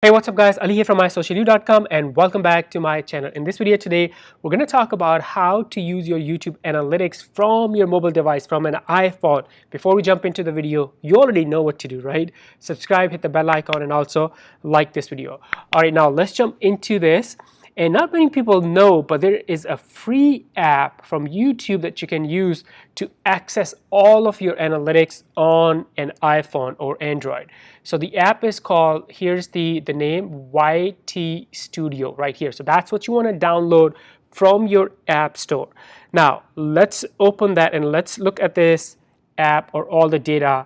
Hey, what's up guys, Ali here from mysocialyou.com and welcome back to my channel. In this video today, we're going to talk about how to use your YouTube analytics from your mobile device, from an iPhone. Before we jump into the video, you already know what to do, right? Subscribe, hit the bell icon, and also like this video. All right, now let's jump into this. And not many people know, but there is a free app from YouTube that you can use to access all of your analytics on an iPhone or Android. So the app is called, here's the name, YT Studio right here. So that's what you want to download from your app store. Now let's open that and let's look at this app or all the data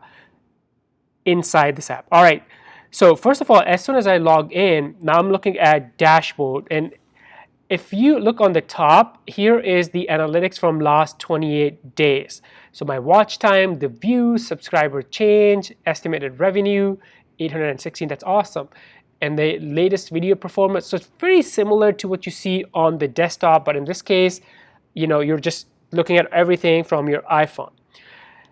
inside this app. All right. So first of all, as soon as I log in, now I'm looking at dashboard, and if you look on the top, here is the analytics from last 28 days. So my watch time, the views, subscriber change, estimated revenue, 816, that's awesome. And the latest video performance. So it's very similar to what you see on the desktop, but in this case, you're just looking at everything from your iPhone.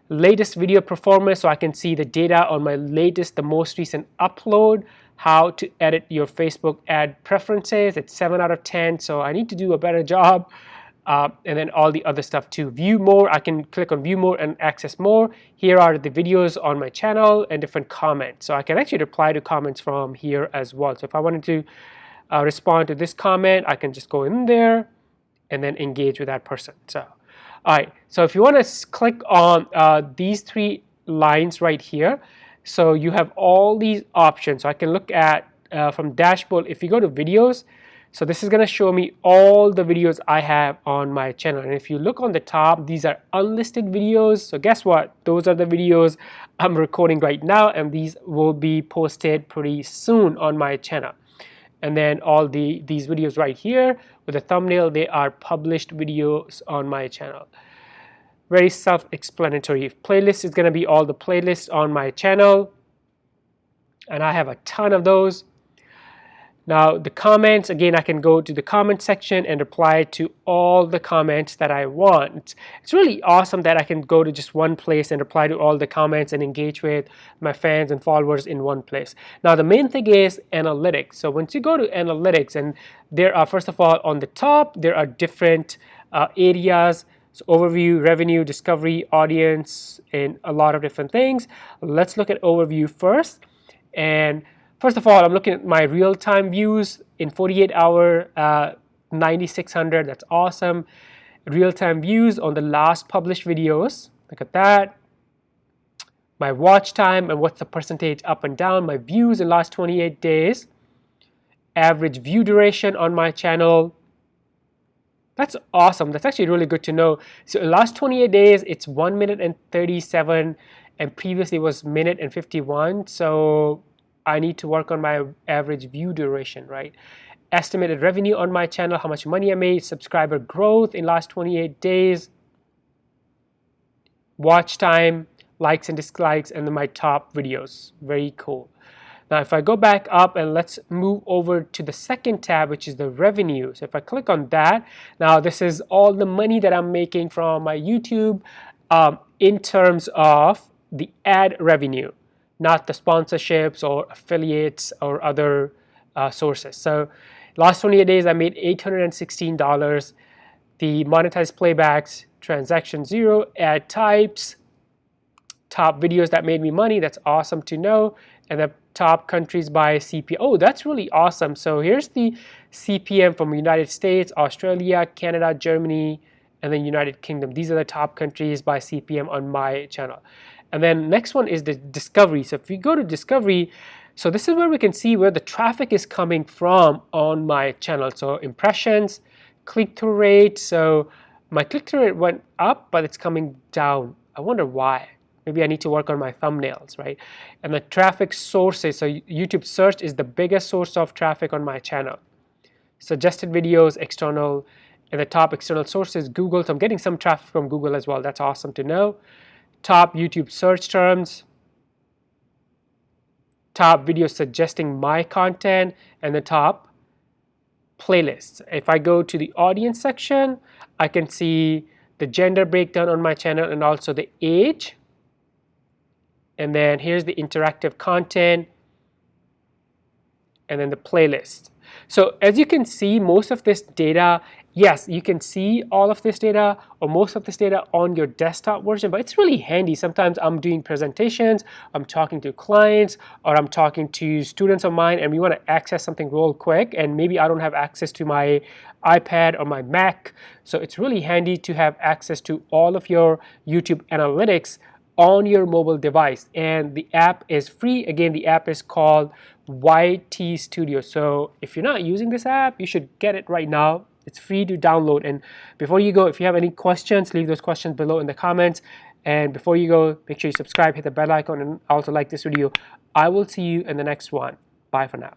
Latest video performance, so I can see the data on my latest, the most recent upload. How to edit your Facebook ad preferences, it's 7 out of 10, so I need to do a better job. And then all the other stuff too. View more, I can click on view more and access more. Here are the videos on my channel and different comments, so I can actually reply to comments from here as well. So if I wanted to respond to this comment, I can just go in there and then engage with that person. So all right, so if you want to click on these three lines right here, so you have all these options. So I can look at from dashboard. If you go to videos, so this is going to show me all the videos I have on my channel. And if you look on the top, these are unlisted videos. So guess what? Those are the videos I'm recording right now, and these will be posted pretty soon on my channel. And then all these videos right here with a thumbnail, they are published videos on my channel. Very self-explanatory. Playlist is going to be all the playlists on my channel, and I have a ton of those. Now the comments, again, I can go to the comment section and reply to all the comments that I want. It's really awesome that I can go to just one place and reply to all the comments and engage with my fans and followers in one place. Now the main thing is analytics. So once you go to analytics, and there are, first of all, on the top, there are different areas. So overview, revenue, discovery, audience, and a lot of different things. Let's look at overview first. And first of all, I'm looking at my real-time views in 48 hour, 9,600. That's awesome. Real-time views on the last published videos. Look at that. My watch time and what's the percentage up and down. My views in last 28 days. Average view duration on my channel. That's awesome. That's actually really good to know. So in the last 28 days, it's 1 minute and 37, and previously it was minute and 51. So I need to work on my average view duration, right? Estimated revenue on my channel, how much money I made, subscriber growth in last 28 days, watch time, likes and dislikes, and then my top videos. Very cool. Now if I go back up and let's move over to the second tab, which is the revenue. So if I click on that, now this is all the money that I'm making from my YouTube in terms of the ad revenue, not the sponsorships or affiliates or other sources. So last 28 days I made $816. The monetized playbacks, transaction 0, ad types, top videos that made me money. That's awesome to know. And the top countries by CPM. Oh, that's really awesome. So here's the CPM from United States, Australia, Canada, Germany, and then United Kingdom. These are the top countries by CPM on my channel. And then next one is the discovery. So if we go to discovery, so this is where we can see where the traffic is coming from on my channel. So impressions, click-through rate. So my click-through rate went up, but it's coming down. I wonder why. Maybe I need to work on my thumbnails, right? And the traffic sources, so YouTube search is the biggest source of traffic on my channel. Suggested videos, external, and the top external sources, Google. So I'm getting some traffic from Google as well. That's awesome to know. Top YouTube search terms, top videos suggesting my content, and the top playlists. If I go to the audience section, I can see the gender breakdown on my channel and also the age. And then here's the interactive content and then the playlist. So as you can see, most of this data, yes, you can see all of this data or most of this data on your desktop version, but it's really handy. Sometimes I'm doing presentations, I'm talking to clients, or I'm talking to students of mine, and we want to access something real quick, and maybe I don't have access to my iPad or my Mac. So it's really handy to have access to all of your YouTube analytics on your mobile device, and the app is free. Again, the app is called YT Studio. So if you're not using this app, you should get it right now. It's free to download. And before you go, if you have any questions, leave those questions below in the comments. And before you go, make sure you subscribe, hit the bell icon, and also like this video. I will see you in the next one. Bye for now.